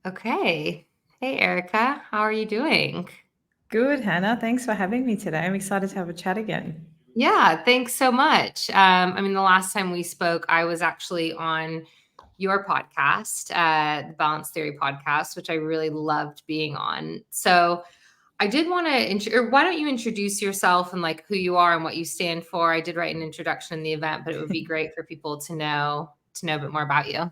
Okay. Hey, Erica, how are you doing? Good, Hannah. Thanks for having me today. I'm excited to have a chat again. Yeah, thanks so much. The last time we spoke, I was actually on your podcast, the Balance Theory podcast, which I really loved being on. So I did want to, or why don't you introduce yourself and like who you are and what you stand for? I did write an introduction in the event, but it would be great for people to know a bit more about you.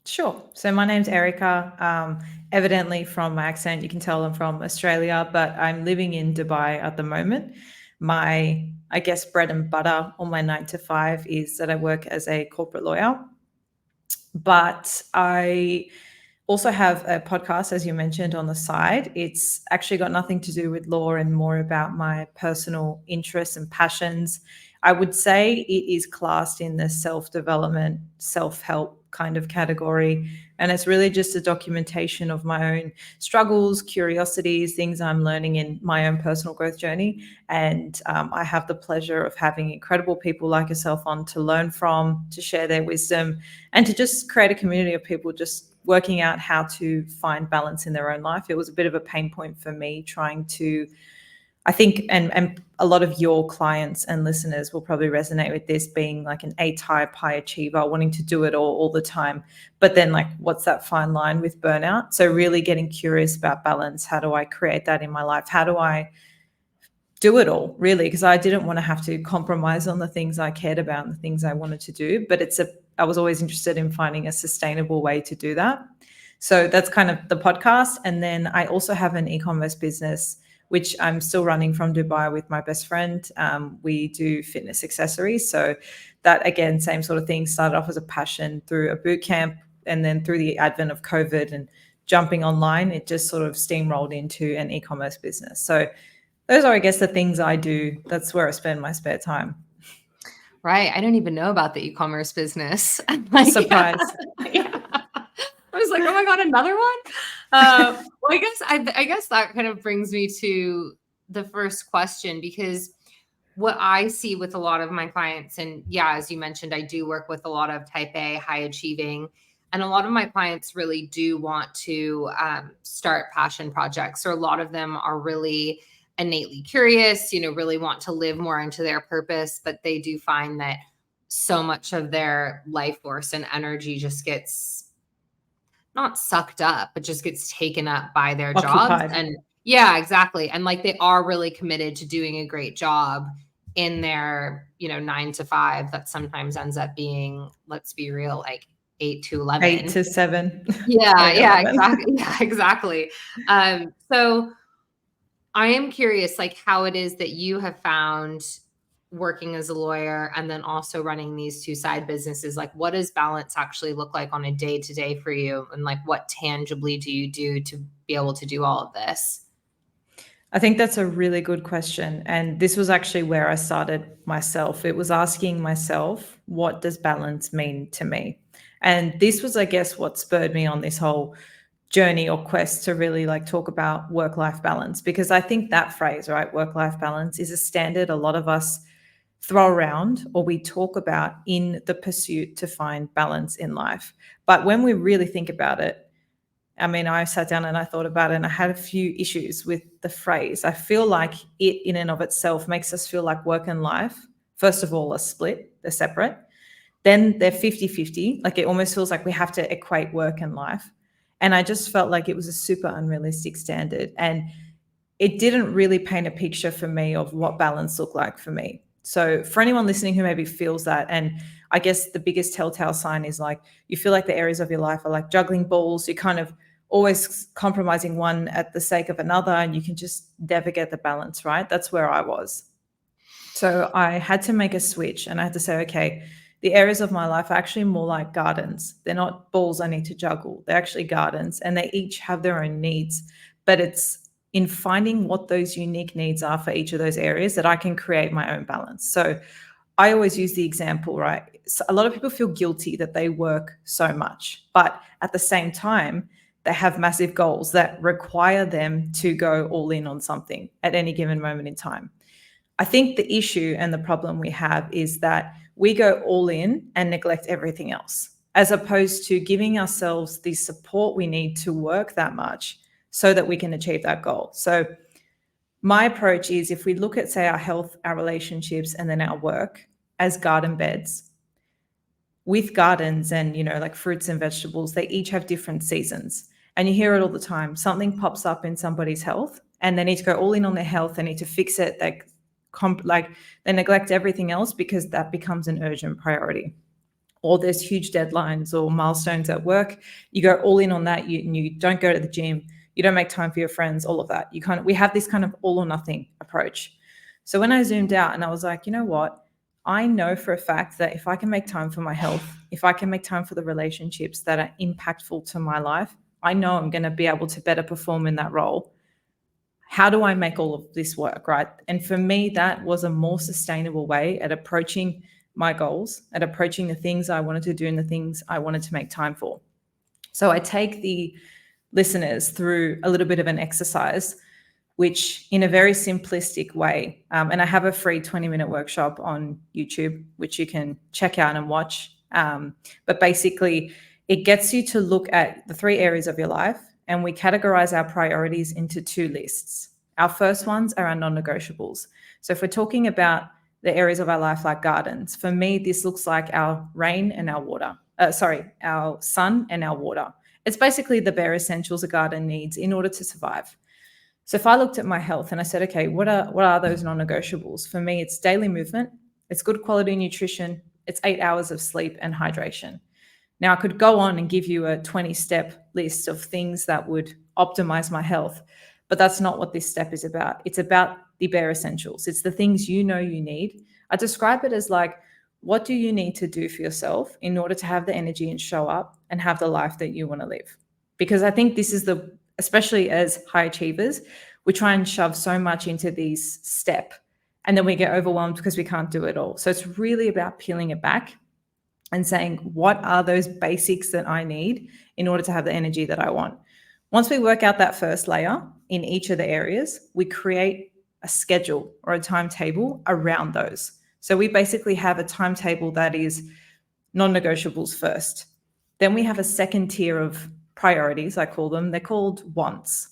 Sure. So my name's Erika. Evidently, from my accent, you can tell I'm from Australia, but I'm living in Dubai at the moment. My, I guess, bread and butter on my 9 to 5 is that I work as a corporate lawyer. But I also have a podcast, as you mentioned, on the side. It's actually got nothing to do with law and more about my personal interests and passions. I would say it is classed in the self development, self help kind of category. And it's really just a documentation of my own struggles, curiosities, things I'm learning in my own personal growth journey. And I have the pleasure of having incredible people like yourself on to learn from, to share their wisdom, and to just create a community of people just working out how to find balance in their own life. It was a bit of a pain point for me trying to, I think, and a lot of your clients and listeners will probably resonate with this, being like an A-type high achiever, wanting to do it all the time. But then like, what's that fine line with burnout? So really getting curious about balance. How do I create that in my life? How do I do it all, really? Because I didn't want to have to compromise on the things I cared about and the things I wanted to do. But I was always interested in finding a sustainable way to do that. So that's kind of the podcast. And then I also have an e-commerce business, which I'm still running from Dubai with my best friend. We do fitness accessories. So that, again, same sort of thing, started off as a passion through a boot camp. And then through the advent of COVID and jumping online, it just sort of steamrolled into an e-commerce business. So those are, I guess, the things I do. That's where I spend my spare time. Right. I don't even know about the e-commerce business. Like, yeah. Surprise. Yeah. I was like, oh my God, another one. Well, I guess that kind of brings me to the first question, because what I see with a lot of my clients, and yeah, as you mentioned, I do work with a lot of type A, high achieving, and a lot of my clients really do want to start passion projects, or a lot of them are really innately curious, really want to live more into their purpose, but they do find that so much of their life force and energy just gets not sucked up, but just gets taken up by their jobs. Occupied. And yeah, exactly. And like they are really committed to doing a great job in their, 9 to 5. That sometimes ends up being, let's be real, like 8 to 11. 8 to 7 or Yeah, yeah, 11. exactly. Yeah, exactly. So I am curious, like, how it is that you have found working as a lawyer and then also running these two side businesses. Like, what does balance actually look like on a day to day for you? And like, what tangibly do you do to be able to do all of this? I think that's a really good question. And this was actually where I started myself. It was asking myself, what does balance mean to me? And this was, I guess, what spurred me on this whole journey or quest to really like talk about work-life balance, because I think that phrase, right, work-life balance, is a standard a lot of us throw around or we talk about in the pursuit to find balance in life. But when we really think about it, I mean, I sat down and I thought about it, and I had a few issues with the phrase. I feel like it in and of itself makes us feel like work and life, first of all, are split, they're separate. Then they're 50-50. Like it almost feels like we have to equate work and life. And I just felt like it was a super unrealistic standard. And it didn't really paint a picture for me of what balance looked like for me. So for anyone listening who maybe feels that, and I guess the biggest telltale sign is like you feel like the areas of your life are like juggling balls. You're kind of always compromising one at the sake of another, and you can just never get the balance right. That's where I was. So I had to make a switch, and I had to say, okay, the areas of my life are actually more like gardens. They're not balls I need to juggle. They're actually gardens, and they each have their own needs. But it's in finding what those unique needs are for each of those areas that I can create my own balance. So I always use the example, right? So a lot of people feel guilty that they work so much, but at the same time, they have massive goals that require them to go all in on something at any given moment in time. I think the issue and the problem we have is that we go all in and neglect everything else. as opposed to giving ourselves the support we need to work that much so that we can achieve that goal. So my approach is, if we look at, say, our health, our relationships, and then our work as garden beds, with gardens and, like fruits and vegetables, they each have different seasons. And you hear it all the time. Something pops up in somebody's health and they need to go all in on their health. They need to fix it. They neglect everything else because that becomes an urgent priority. Or there's huge deadlines or milestones at work. You go all in on that. You don't go to the gym. You don't make time for your friends, all of that. We have this kind of all or nothing approach. So when I zoomed out and I was like, you know what? I know for a fact that if I can make time for my health, if I can make time for the relationships that are impactful to my life, I know I'm going to be able to better perform in that role. How do I make all of this work, right? And for me, that was a more sustainable way at approaching my goals, at approaching the things I wanted to do and the things I wanted to make time for. So I take the listeners through a little bit of an exercise, which in a very simplistic way, and I have a free 20-minute workshop on YouTube, which you can check out and watch. But basically, it gets you to look at the 3 areas of your life, and we categorize our priorities into 2 lists. Our first ones are our non-negotiables. So if we're talking about the areas of our life like gardens, for me, this looks like our rain and our water. Our sun and our water. It's basically the bare essentials a garden needs in order to survive. So if I looked at my health and I said, okay, what are those non-negotiables? For me, it's daily movement, it's good quality nutrition, it's 8 hours of sleep and hydration. Now, I could go on and give you a 20-step list of things that would optimize my health, but that's not what this step is about. It's about the bare essentials. It's the things you know you need. I describe it as like, what do you need to do for yourself in order to have the energy and show up and have the life that you want to live? Because I think this is especially as high achievers, we try and shove so much into these steps and then we get overwhelmed because we can't do it all. So it's really about peeling it back and saying, what are those basics that I need in order to have the energy that I want? Once we work out that first layer in each of the areas, we create a schedule or a timetable around those. So we basically have a timetable that is non-negotiables first. Then we have a second tier of priorities, I call them. They're called wants.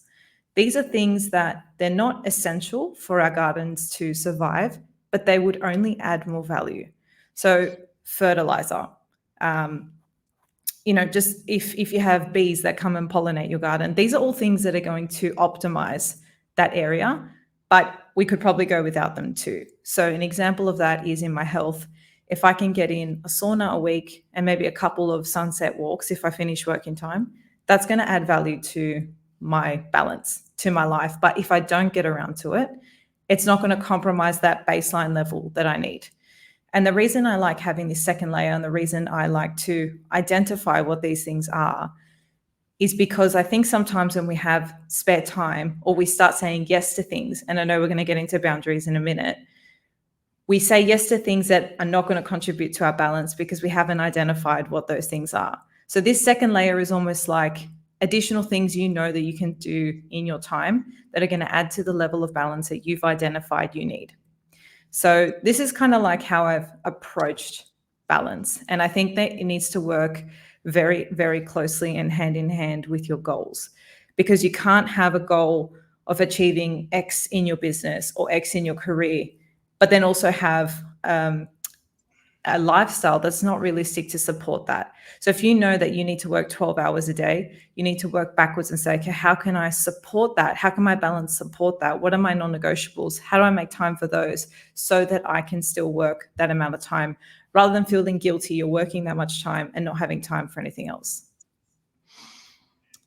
These are things that they're not essential for our gardens to survive, but they would only add more value. So fertilizer, just if you have bees that come and pollinate your garden, these are all things that are going to optimize that area, but we could probably go without them too. So an example of that is in my health. If I can get in a sauna a week and maybe a couple of sunset walks if I finish work in time, that's going to add value to my balance, to my life. But if I don't get around to it, it's not going to compromise that baseline level that I need. And the reason I like having this second layer and the reason I like to identify what these things are is because I think sometimes when we have spare time or we start saying yes to things, and I know we're going to get into boundaries in a minute, we say yes to things that are not going to contribute to our balance because we haven't identified what those things are. So this second layer is almost like additional things you know that you can do in your time that are going to add to the level of balance that you've identified you need. So this is kind of like how I've approached balance. And I think that it needs to work very, very closely and hand in hand with your goals, because you can't have a goal of achieving X in your business or X in your career, but then also have a lifestyle that's not realistic to support that. So if you know that you need to work 12 hours a day, you need to work backwards and say, okay, how can I support that? How can my balance support that? What are my non-negotiables? How do I make time for those so that I can still work that amount of time, rather than feeling guilty you're working that much time and not having time for anything else?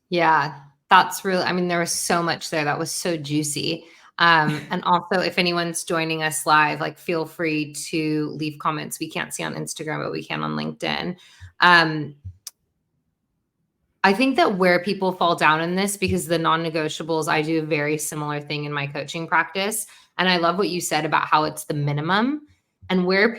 Yeah, that's really, there was so much there that was so juicy. And also, if anyone's joining us live, like, feel free to leave comments. We can't see on Instagram, but we can on LinkedIn. I think that where people fall down in this, because the non-negotiables, I do a very similar thing in my coaching practice. And I love what you said about how it's the minimum. And where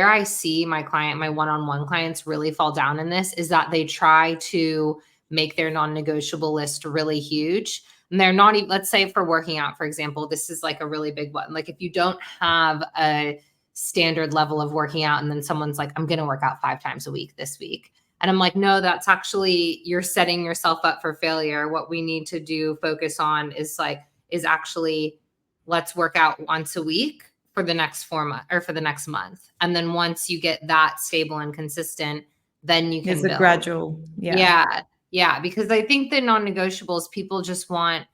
I see my one-on-one clients really fall down in this is that they try to make their non-negotiable list really huge. And they're not even, let's say for working out, for example, this is like a really big one. Like, if you don't have a standard level of working out and then someone's like, I'm going to work out 5 times a week this week, And I'm like, no, that's actually, you're setting yourself up for failure. What we need to do, focus on is actually, let's work out once a week for the next 4 months or for the next month. And then once you get that stable and consistent, then you There's can a build. gradual, yeah. Yeah. Yeah. Because I think the non-negotiables, people just want,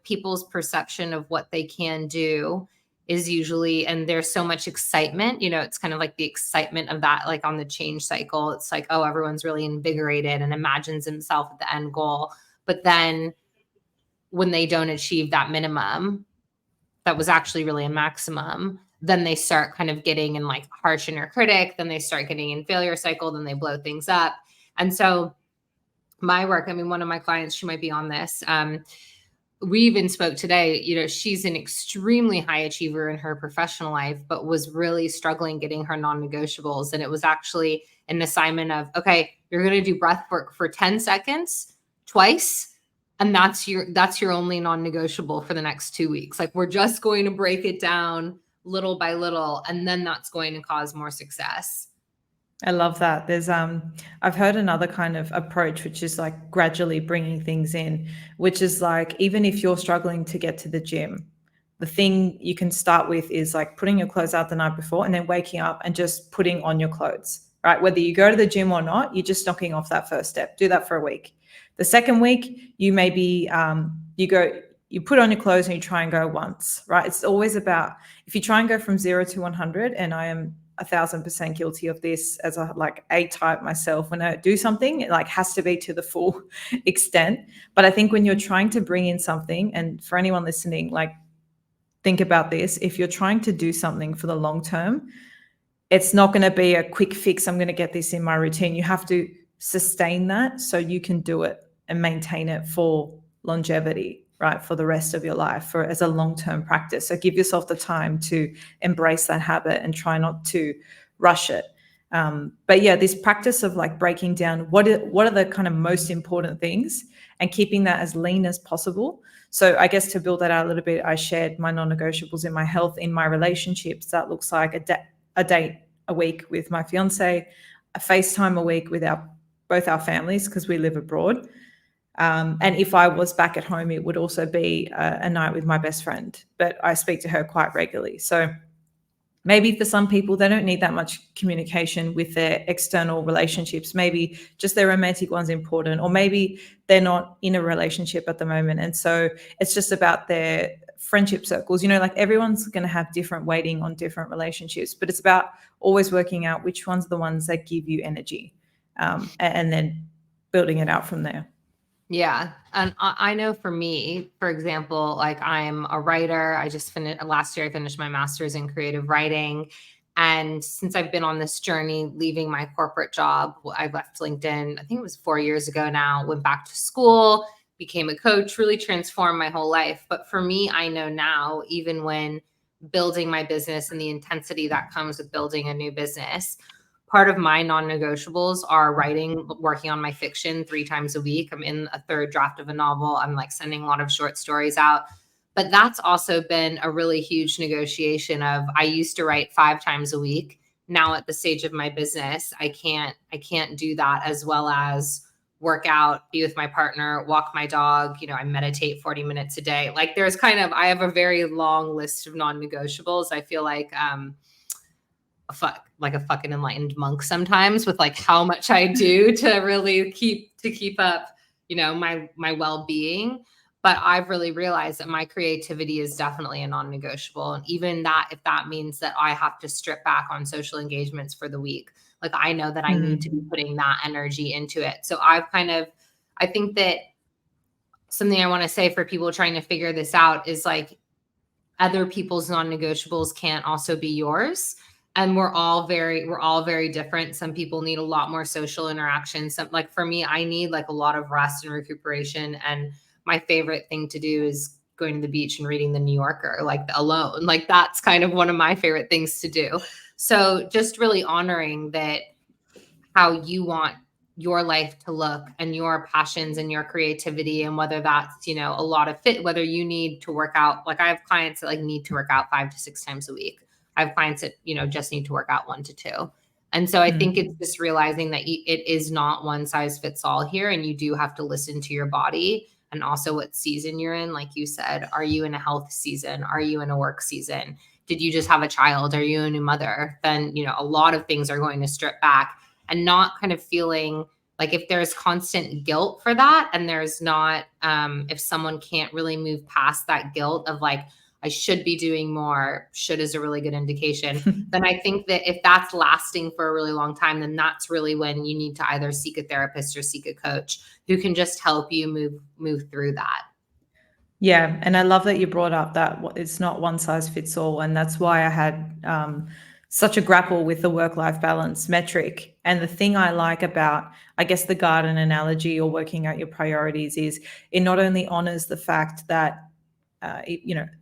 people's perception of what they can do is usually, and there's so much excitement, it's kind of like the excitement of that, like on the change cycle. It's like, oh, everyone's really invigorated and imagines himself at the end goal. But then when they don't achieve that minimum, that was actually really a maximum, then they start kind of getting in like harsh inner critic, then they start getting in failure cycle, then they blow things up. And so my work, I mean, one of my clients, she might be on this. We even spoke today, she's an extremely high achiever in her professional life, but was really struggling getting her non-negotiables. And it was actually an assignment of, okay, you're going to do breath work for 10 seconds twice. And that's your only non-negotiable for the next 2 weeks. Like, we're just going to break it down little by little, and then that's going to cause more success. I love that. There's I've heard another kind of approach, which is like gradually bringing things in, which is like, even if you're struggling to get to the gym, the thing you can start with is like putting your clothes out the night before and then waking up and just putting on your clothes, right? Whether you go to the gym or not, you're just knocking off that first step. Do that for a week. The second week, you maybe you put on your clothes and you try and go once, right? It's always about, if you try and go from 0 to 100, and I am 1,000% guilty of this as a like A-type myself. When I do something, it like has to be to the full extent. But I think when you're trying to bring in something, and for anyone listening, like, think about this. If you're trying to do something for the long term, it's not going to be a quick fix. I'm going to get this in my routine. You have to sustain that so you can do it and maintain it for longevity, right? For the rest of your life, as a long-term practice. So give yourself the time to embrace that habit and try not to rush it. But yeah, this practice of like breaking down what are the kind of most important things and keeping that as lean as possible. So I guess to build that out a little bit, I shared my non-negotiables in my health, in my relationships. That looks like a date a week with my fiance, a FaceTime a week with both our families because we live abroad. And if I was back at home, it would also be a night with my best friend, but I speak to her quite regularly. So maybe for some people, they don't need that much communication with their external relationships. Maybe just their romantic one's important, or maybe they're not in a relationship at the moment. And so it's just about their friendship circles. Like, everyone's going to have different weighting on different relationships, but it's about always working out which ones are the ones that give you energy, and then building it out from there. Yeah. And I know for me, for example, like, I'm a writer. Last year, I finished my master's in creative writing. And since I've been on this journey, leaving my corporate job, I left LinkedIn, I think it was 4 years ago now, went back to school, became a coach, really transformed my whole life. But for me, I know now, even when building my business and the intensity that comes with building a new business, part of my non-negotiables are working on my fiction 3 times a week. I'm in a 3rd draft of a novel. I'm like sending a lot of short stories out. But that's also been a really huge negotiation of, I used to write 5 times a week. Now at the stage of my business, I can't do that, as well as work out, be with my partner, walk my dog. I meditate 40 minutes a day. Like, I have a very long list of non-negotiables. I feel like, like a fucking enlightened monk sometimes, with like how much I do to really keep up, my well-being. But I've really realized that my creativity is definitely a non-negotiable. And even that, if that means that I have to strip back on social engagements for the week, like, I know that I need to be putting that energy into it. So I think that something I want to say for people trying to figure this out is, like, other people's non-negotiables can't also be yours. And we're all very different. Some people need a lot more social interaction. Like, for me, I need like a lot of rest and recuperation. And my favorite thing to do is going to the beach and reading the New Yorker, like, alone. Like, that's kind of one of my favorite things to do. So just really honoring that, how you want your life to look, and your passions and your creativity, and whether that's, a lot of whether you need to work out. Like, I have clients that like need to work out 5 to 6 times a week. I have clients that, just need to work out 1 to 2. And so I think it's just realizing that it is not one size fits all here. And you do have to listen to your body and also what season you're in. Like you said, are you in a health season? Are you in a work season? Did you just have a child? Are you a new mother? Then, a lot of things are going to strip back, and not kind of feeling like if there's constant guilt for that, and there's not, if someone can't really move past that guilt of like, I should be doing more, should is a really good indication, then I think that if that's lasting for a really long time, then that's really when you need to either seek a therapist or seek a coach who can just help you move through that. Yeah, and I love that you brought up that it's not one size fits all, and that's why I had such a grapple with the work-life balance metric. And the thing I like about, I guess, the garden analogy or working out your priorities is it not only honors the fact that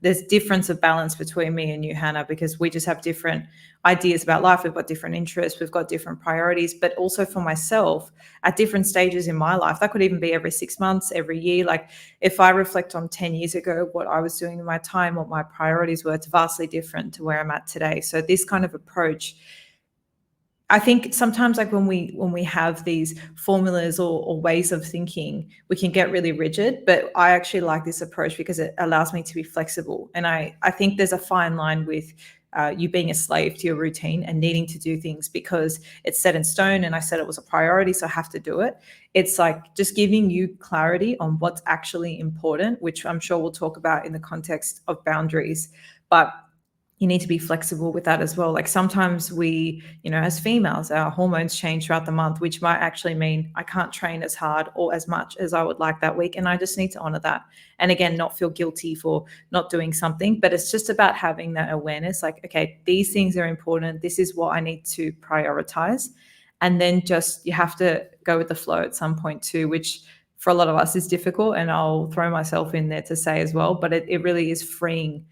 there's difference of balance between me and you, Hannah, because we just have different ideas about life. We've got different interests, we've got different priorities, but also for myself at different stages in my life, that could even be every 6 months, every year. Like if I reflect on 10 years ago, what I was doing in my time, what my priorities were, it's vastly different to where I'm at today. So this kind of approach, I think sometimes like when we have these formulas or ways of thinking, we can get really rigid, but I actually like this approach because it allows me to be flexible. And I think there's a fine line with you being a slave to your routine and needing to do things because it's set in stone and I said it was a priority, so I have to do it. It's like just giving you clarity on what's actually important, which I'm sure we'll talk about in the context of boundaries. But you need to be flexible with that as well. Like sometimes we, as females, our hormones change throughout the month, which might actually mean I can't train as hard or as much as I would like that week. And I just need to honor that. And again, not feel guilty for not doing something, but it's just about having that awareness. Like, okay, these things are important. This is what I need to prioritize. And then just, you have to go with the flow at some point too, which for a lot of us is difficult. And I'll throw myself in there to say as well, but it really is freeing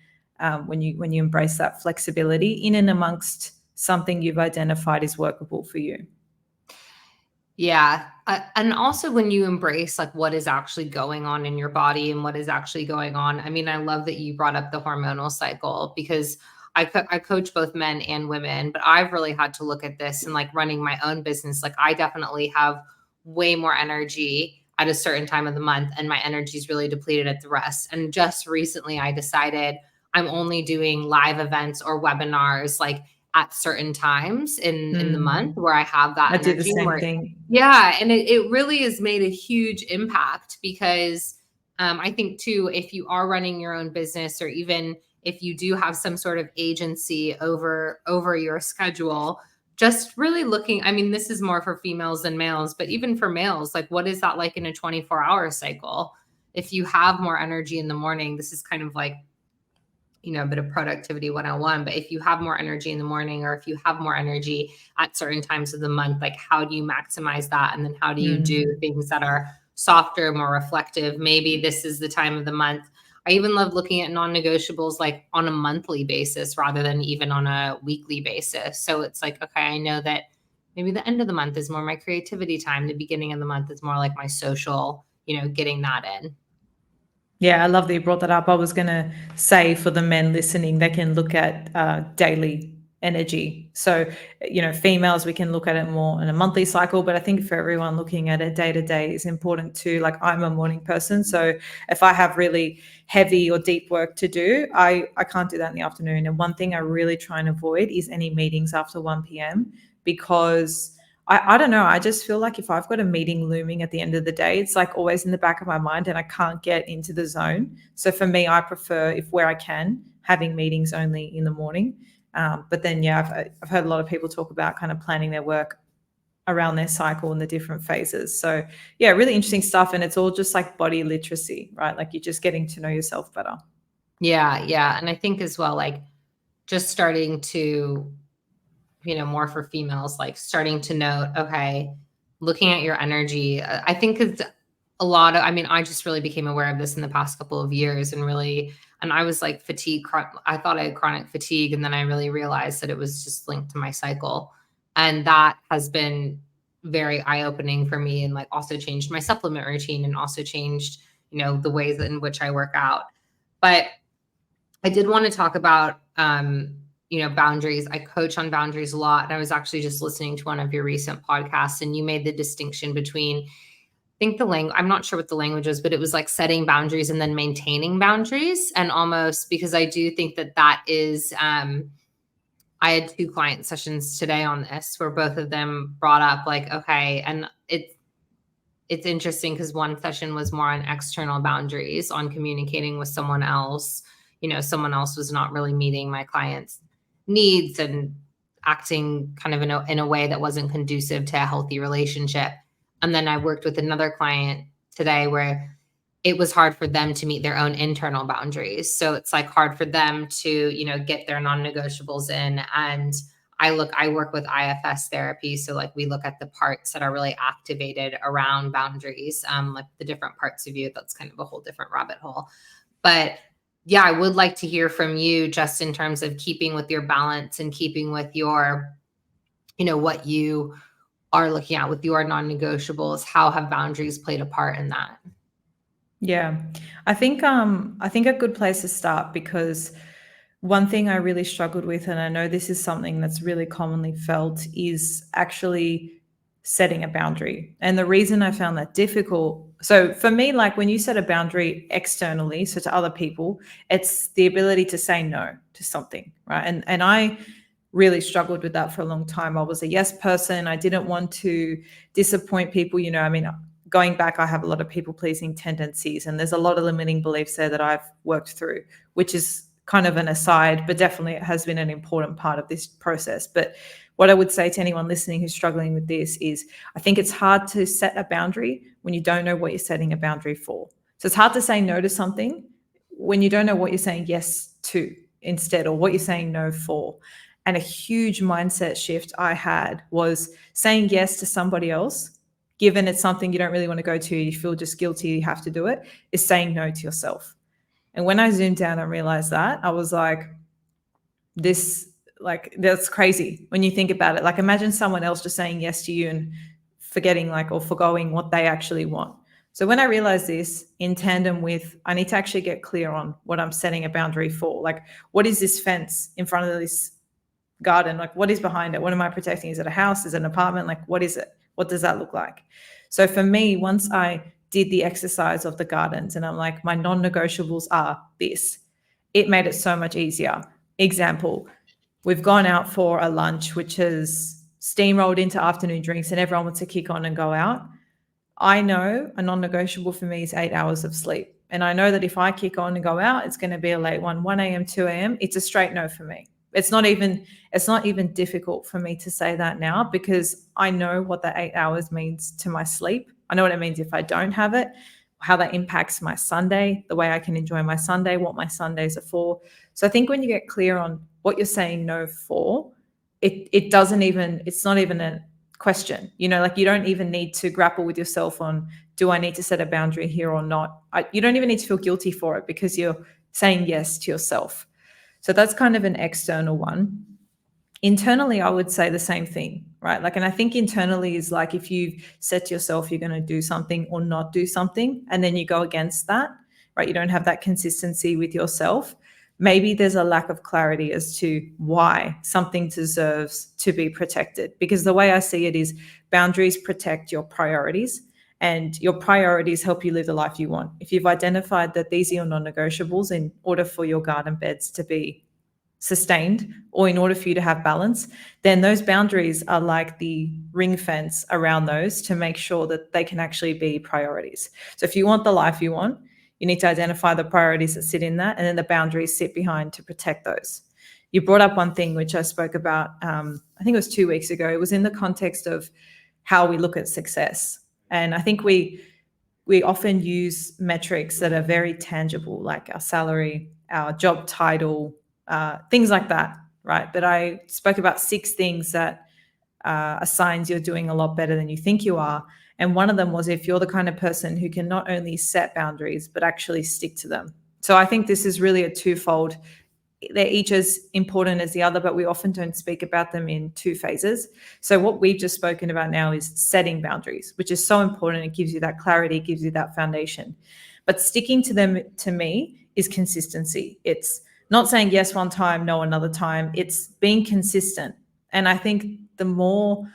when you embrace that flexibility in and amongst something you've identified is workable for you. Yeah. And also when you embrace like what is actually going on in your body and what is actually going on. I mean, I love that you brought up the hormonal cycle because I coach both men and women, but I've really had to look at this and like running my own business. Like I definitely have way more energy at a certain time of the month and my energy is really depleted at the rest. And just recently I decided I'm only doing live events or webinars like at certain times in the month where I have that I do the energy same where, thing. yeah, and it really has made a huge impact because I think too, if you are running your own business or even if you do have some sort of agency over your schedule, just really looking, I mean, this is more for females than males, but even for males, like what is that like in a 24-hour cycle? If you have more energy in the morning, this is kind of like a bit of productivity 101. But if you have more energy in the morning or if you have more energy at certain times of the month, like how do you maximize that? And then how do you do things that are softer, more reflective? Maybe this is the time of the month. I even love looking at non-negotiables like on a monthly basis rather than even on a weekly basis. So it's like, okay, I know that maybe the end of the month is more my creativity time. The beginning of the month is more like my social, getting that in. Yeah, I love that you brought that up. I was going to say for the men listening, they can look at daily energy. So, females, we can look at it more in a monthly cycle, but I think for everyone looking at it day to day is important too. Like I'm a morning person. So if I have really heavy or deep work to do, I can't do that in the afternoon. And one thing I really try and avoid is any meetings after 1 p.m. because I don't know. I just feel like if I've got a meeting looming at the end of the day, it's like always in the back of my mind and I can't get into the zone. So for me, I prefer, if where I can, having meetings only in the morning. But then, yeah, I've heard a lot of people talk about kind of planning their work around their cycle and the different phases. So yeah, really interesting stuff. And it's all just like body literacy, right? Like you're just getting to know yourself better. Yeah. Yeah. And I think as well, like just starting to more for females, like starting to note, okay, looking at your energy. I think it's a lot of, I mean, I just really became aware of this in the past couple of years and I was like fatigue. I thought I had chronic fatigue. And then I really realized that it was just linked to my cycle. And that has been very eye-opening for me and like also changed my supplement routine and also changed, the ways in which I work out. But I did want to talk about, boundaries. I coach on boundaries a lot. And I was actually just listening to one of your recent podcasts, and you made the distinction between, I think the language, I'm not sure what the language was, but it was like setting boundaries and then maintaining boundaries. And almost, because I do think that is, I had 2 client sessions today on this where both of them brought up like, okay, and it's interesting because one session was more on external boundaries, on communicating with someone else. Someone else was not really meeting my client's needs and acting kind of in a way that wasn't conducive to a healthy relationship. And then I worked with another client today where it was hard for them to meet their own internal boundaries. So it's like hard for them to, get their non-negotiables in. And I work with IFS therapy. So like we look at the parts that are really activated around boundaries, like the different parts of you. That's kind of a whole different rabbit hole. But yeah, I would like to hear from you just in terms of keeping with your balance and keeping with your, what you are looking at with your non-negotiables. How have boundaries played a part in that? Yeah, I think a good place to start, because one thing I really struggled with, and I know this is something that's really commonly felt, is actually setting a boundary. And the reason I found that difficult, so for me, like when you set a boundary externally, so to other people, it's the ability to say no to something, right? And I really struggled with that for a long time. I was a yes person. I didn't want to disappoint people. I mean, going back, I have a lot of people pleasing tendencies, and there's a lot of limiting beliefs there that I've worked through, which is kind of an aside, but definitely it has been an important part of this process. But what I would say to anyone listening who's struggling with this is, I think it's hard to set a boundary when you don't know what you're setting a boundary for. So it's hard to say no to something when you don't know what you're saying yes to instead, or what you're saying no for. And a huge mindset shift I had was saying yes to somebody else, given it's something you don't really want to go to, you feel just guilty, you have to do it, is saying no to yourself. And when I zoomed down and realized that, I was like, that's crazy when you think about it. Like, imagine someone else just saying yes to you and forgetting or foregoing what they actually want. So when I realized this, in tandem with, I need to actually get clear on what I'm setting a boundary for. Like, what is this fence in front of this garden? Like, what is behind it? What am I protecting? Is it a house? Is it an apartment? Like, what is it? What does that look like? So for me, once I did the exercise of the gardens and I'm like, my non-negotiables are this, it made it so much easier. Example, we've gone out for a lunch, which has steamrolled into afternoon drinks, and everyone wants to kick on and go out. I know a non-negotiable for me is 8 hours of sleep. And I know that if I kick on and go out, it's going to be a late 1 a.m., 2 a.m. It's a straight no for me. It's not even difficult for me to say that now, because I know what that 8 hours means to my sleep. I know what it means if I don't have it, how that impacts my Sunday, the way I can enjoy my Sunday, what my Sundays are for. So I think when you get clear on what you're saying no for, it's not even a question. You don't even need to grapple with yourself on, do I need to set a boundary here or not? You don't even need to feel guilty for it, because you're saying yes to yourself. So that's kind of an external one. Internally, I would say the same thing, right? And I think internally is like, if you've said to yourself you're going to do something or not do something, and then you go against that, right? You don't have that consistency with yourself. Maybe there's a lack of clarity as to why something deserves to be protected. Because the way I see it is, boundaries protect your priorities, and your priorities help you live the life you want. If you've identified that these are your non-negotiables in order for your garden beds to be sustained, or in order for you to have balance, then those boundaries are like the ring fence around those to make sure that they can actually be priorities. So if you want the life you want, you need to identify the priorities that sit in that, and then the boundaries sit behind to protect those. You brought up one thing which I spoke about, I think it was 2 weeks ago. It was in the context of how we look at success. And I think we often use metrics that are very tangible, like our salary, our job title, things like that, right? But I spoke about 6 things that are signs you're doing a lot better than you think you are. And one of them was if you're the kind of person who can not only set boundaries, but actually stick to them. So I think this is really a twofold. They're each as important as the other, but we often don't speak about them in 2 phases. So what we've just spoken about now is setting boundaries, which is so important. It gives you that clarity, it gives you that foundation. But sticking to them, to me, is consistency. It's not saying yes one time, no another time. It's being consistent. And I think the more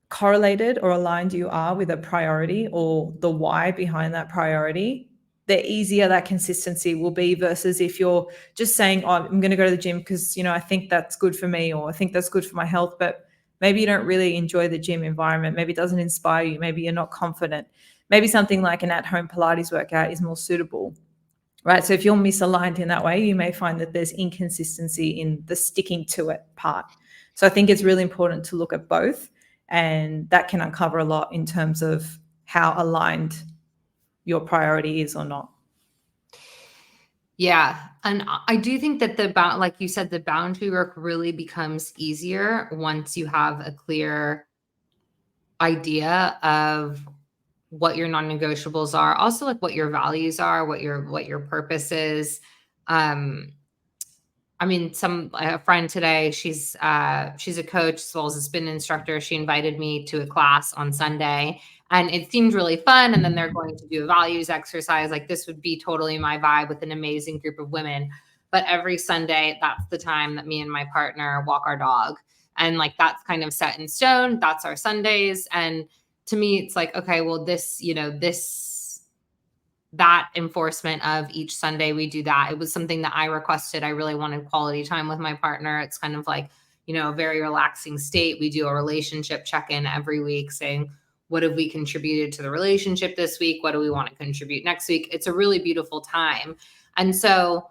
correlated or aligned you are with a priority or the why behind that priority, the easier that consistency will be versus if you're just saying, oh, I'm going to go to the gym because, I think that's good for me, or I think that's good for my health, but maybe you don't really enjoy the gym environment. Maybe it doesn't inspire you. Maybe you're not confident. Maybe something like an at-home Pilates workout is more suitable, right? So if you're misaligned in that way, you may find that there's inconsistency in the sticking to it part. So I think it's really important to look at both, and that can uncover a lot in terms of how aligned your priority is or not. Yeah, and I do think that like you said, the boundary work really becomes easier once you have a clear idea of what your non-negotiables are, also like what your values are, what your purpose is. Um, I mean, a friend today, she's a coach as well as a spin instructor. She invited me to a class on Sunday, and it seemed really fun. And then they're going to do a values exercise. Like, this would be totally my vibe with an amazing group of women. But every Sunday, that's the time that me and my partner walk our dog. And like, that's kind of set in stone. That's our Sundays. And to me, it's like, okay, well, that enforcement of each Sunday we do that. It was something that I requested. I really wanted quality time with my partner. It's kind of like, a very relaxing state. We do a relationship check-in every week saying, what have we contributed to the relationship this week? What do we want to contribute next week? It's a really beautiful time. And so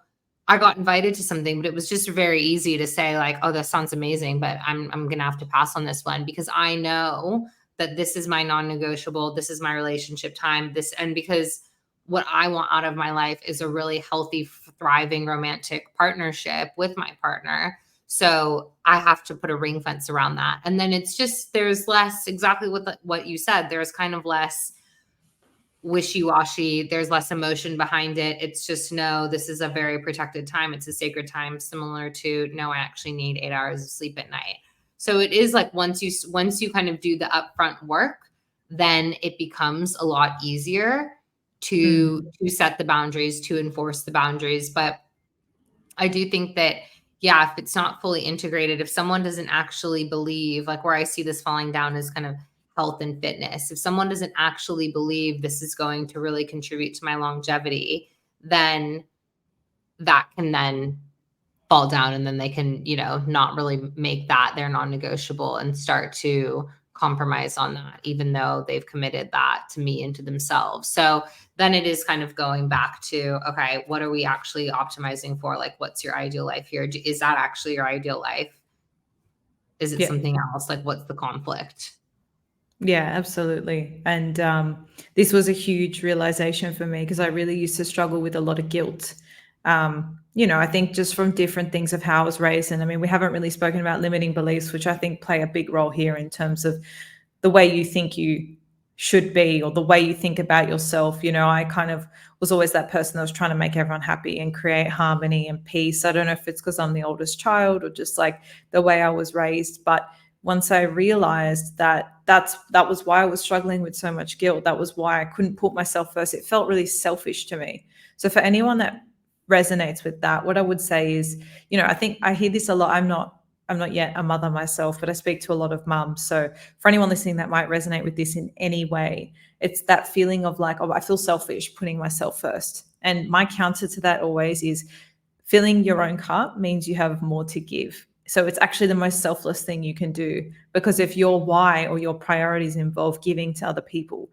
I got invited to something, but it was just very easy to say like, oh, that sounds amazing, but I'm going to have to pass on this one because I know that this is my non-negotiable. This is my relationship time. And because what I want out of my life is a really healthy, thriving romantic partnership with my partner. So I have to put a ring fence around that. And then it's just, there's less, exactly what you said, there's kind of less wishy-washy. There's less emotion behind it. It's just, no, this is a very protected time. It's a sacred time, similar to, no, I actually need 8 hours of sleep at night. So it is like, once you kind of do the upfront work, then it becomes a lot easier to set the boundaries, to enforce the boundaries. But I do think that, yeah, if it's not fully integrated, if someone doesn't actually believe, like where I see this falling down is kind of health and fitness. If someone doesn't actually believe this is going to really contribute to my longevity, then that can then fall down, and then they can, not really make that their non-negotiable and start to compromise on that, even though they've committed that to me and to themselves. So then it is kind of going back to, okay, what are we actually optimizing for? Like, what's your ideal life here? Is that actually your ideal life? Is it something else? Like, what's the conflict? Yeah, absolutely. And this was a huge realization for me because I really used to struggle with a lot of guilt. I think just from different things of how I was raised. And I mean, we haven't really spoken about limiting beliefs, which I think play a big role here in terms of the way you think you should be or the way you think about yourself. I kind of was always that person that was trying to make everyone happy and create harmony and peace. I don't know if it's because I'm the oldest child or just like the way I was raised, but once I realized that that was why I was struggling with so much guilt, that was why I couldn't put myself first. It felt really selfish to me. So for anyone that resonates with that, what I would say is, I think I hear this a lot. I'm not yet a mother myself, but I speak to a lot of mums. So for anyone listening that might resonate with this in any way, it's that feeling of like, oh, I feel selfish putting myself first. And my counter to that always is filling your own cup means you have more to give. So it's actually the most selfless thing you can do, because if your why or your priorities involve giving to other people,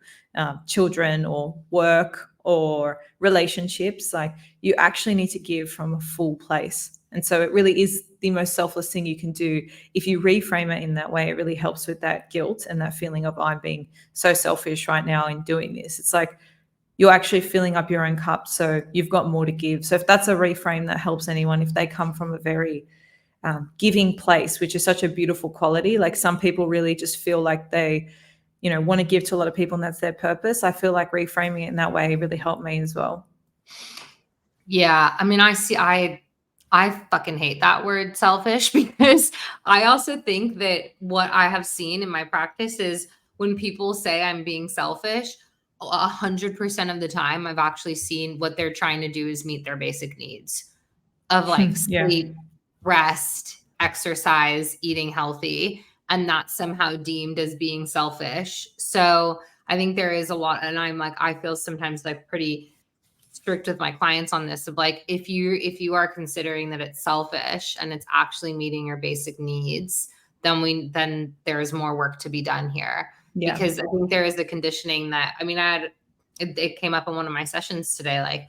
children or work or relationships, like you actually need to give from a full place. And so it really is the most selfless thing you can do. If you reframe it in that way, it really helps with that guilt and that feeling of, I'm being so selfish right now in doing this. It's like you're actually filling up your own cup, so you've got more to give. So if that's a reframe that helps anyone, if they come from a very giving place, which is such a beautiful quality. Like some people really just feel like they, want to give to a lot of people and that's their purpose. I feel like reframing it in that way really helped me as well. Yeah. I mean, I fucking hate that word selfish because I also think that what I have seen in my practice is when people say I'm being selfish, 100% of the time I've actually seen what they're trying to do is meet their basic needs. of like Yeah. sleep, rest, exercise, eating healthy, and that's somehow deemed as being selfish. So I think there is a lot, and I'm like, I feel sometimes like pretty strict with my clients on this of like, if you are considering that it's selfish and it's actually meeting your basic needs, then there's more work to be done here. Yeah. Because I think there is the conditioning that, I mean, it came up in one of my sessions today, like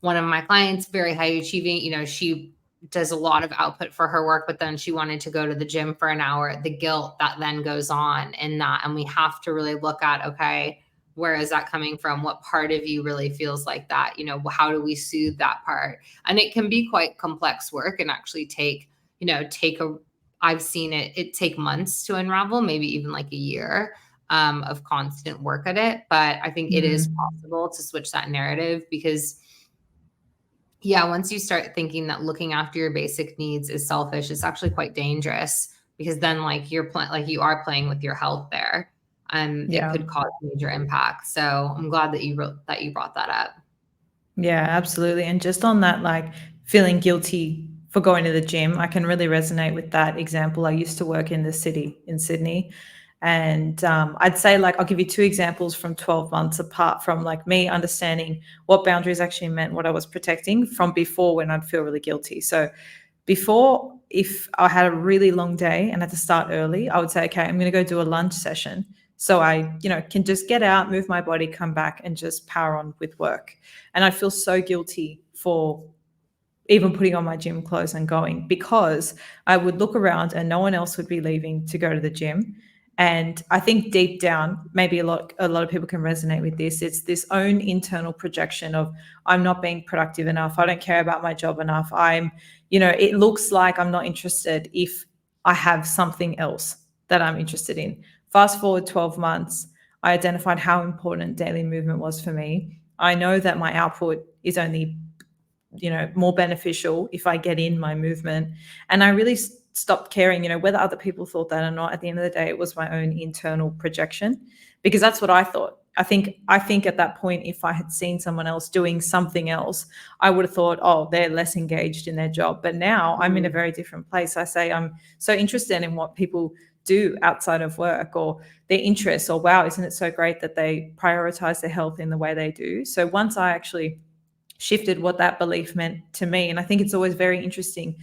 one of my clients, very high achieving, she does a lot of output for her work, but then she wanted to go to the gym for an hour, the guilt that then goes on in that. And we have to really look at, okay, where is that coming from? What part of you really feels like that? How do we soothe that part? And it can be quite complex work and actually I've seen it take months to unravel, maybe even like a year of constant work at it. But I think it is possible to switch that narrative because yeah, once you start thinking that looking after your basic needs is selfish, it's actually quite dangerous because then like you are playing with your health there, and it Yeah. could cause major impact. So I'm glad that you brought that up. Yeah, absolutely. And just on that, like feeling guilty for going to the gym, I can really resonate with that example. I used to work in the city in Sydney. And I'd say, like, I'll give you two examples from 12 months apart from like me understanding what boundaries actually meant, what I was protecting from before when I'd feel really guilty. So before, if I had a really long day and had to start early, I would say, okay, I'm going to go do a lunch session. So I, can just get out, move my body, come back and just power on with work. And I feel so guilty for even putting on my gym clothes and going because I would look around and no one else would be leaving to go to the gym. And I think deep down, maybe a lot of people can resonate with this. It's this own internal projection of I'm not being productive enough. I don't care about my job enough. It looks like I'm not interested if I have something else that I'm interested in. Fast forward 12 months, I identified how important daily movement was for me. I know that my output is only more beneficial if I get in my movement. And I really stopped caring, whether other people thought that or not. At the end of the day, it was my own internal projection because that's what I thought. I think at that point, if I had seen someone else doing something else, I would have thought, oh, they're less engaged in their job. But now I'm in a very different place. I say I'm so interested in what people do outside of work or their interests, or wow, isn't it so great that they prioritize their health in the way they do? So once I actually shifted what that belief meant to me. And I think it's always very interesting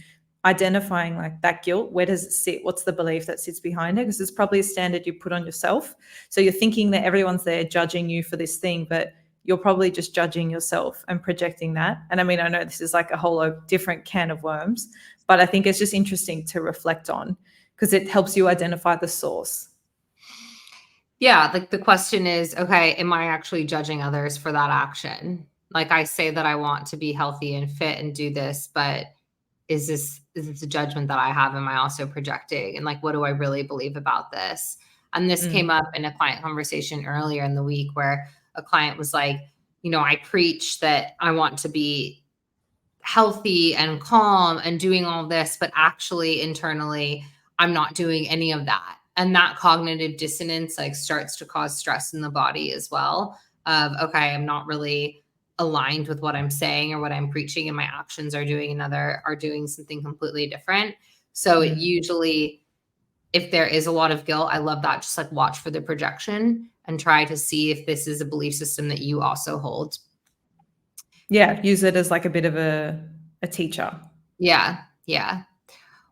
identifying like that guilt. Where does it sit? What's the belief that sits behind it? Because it's probably a standard you put on yourself. So you're thinking that everyone's there judging you for this thing, but you're probably just judging yourself and projecting that. And I mean, I know this is like a whole different can of worms, but I think it's just interesting to reflect on because it helps you identify the source. Yeah, like the question is, okay, am I actually judging others for that action? Like I say that I want to be healthy and fit and do this, but is this a judgment that I have? Am I also projecting? And like, what do I really believe about this? And this came up in a client conversation earlier in the week where a client was like, I preach that I want to be healthy and calm and doing all this, but actually internally, I'm not doing any of that. And that cognitive dissonance like starts to cause stress in the body as well of, okay, I'm not really aligned with what I'm saying or what I'm preaching, and my actions are doing something completely different. So it usually, if there is a lot of guilt, I love that. Just like watch for the projection and try to see if this is a belief system that you also hold. Yeah, use it as like a bit of a teacher. Yeah. Yeah.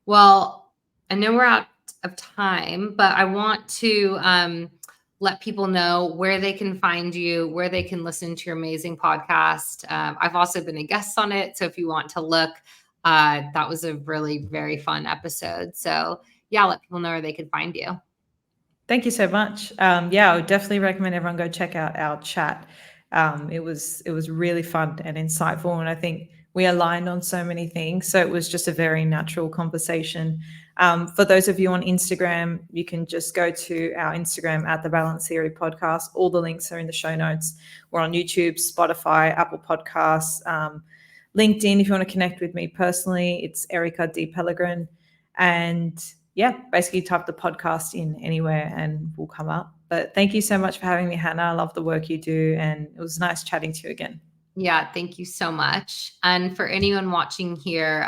Well, I know we're out of time, but I want to let people know where they can find you, where they can listen to your amazing podcast. I've also been a guest on it. So if you want to look, that was a really very fun episode. So yeah, let people know where they can find you. Thank you so much. Yeah, I would definitely recommend everyone go check out our chat. It was really fun and insightful, and I think we aligned on so many things. So it was just a very natural conversation. For those of you on Instagram, you can just go to our Instagram at the Balance Theory Podcast. All the links are in the show notes. We're on YouTube, Spotify, Apple Podcasts, LinkedIn. If you want to connect with me personally, it's Erika De Pellegrini. And yeah, basically type the podcast in anywhere and we'll come up. But thank you so much for having me, Hannah. I love the work you do. And it was nice chatting to you again. Yeah, thank you so much. And for anyone watching here,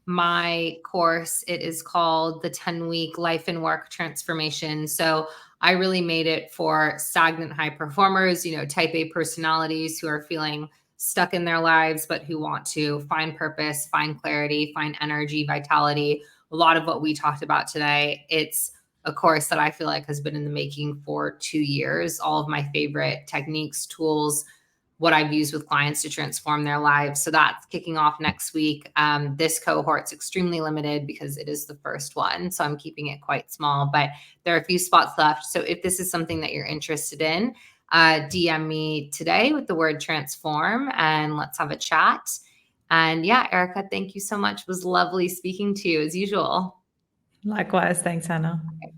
my course, it is called the 10-week life and work transformation. So I really made it for stagnant high performers, type A personalities who are feeling stuck in their lives, but who want to find purpose, find clarity, find energy, vitality. A lot of what we talked about today, it's a course that I feel like has been in the making for 2 years. All of my favorite techniques, tools, what I've used with clients to transform their lives. So that's kicking off next week. This cohort's extremely limited because it is the first one. So I'm keeping it quite small, but there are a few spots left. So if this is something that you're interested in, DM me today with the word transform and let's have a chat. And yeah, Erika, thank you so much. It was lovely speaking to you as usual. Likewise. Thanks, Hannah. Okay.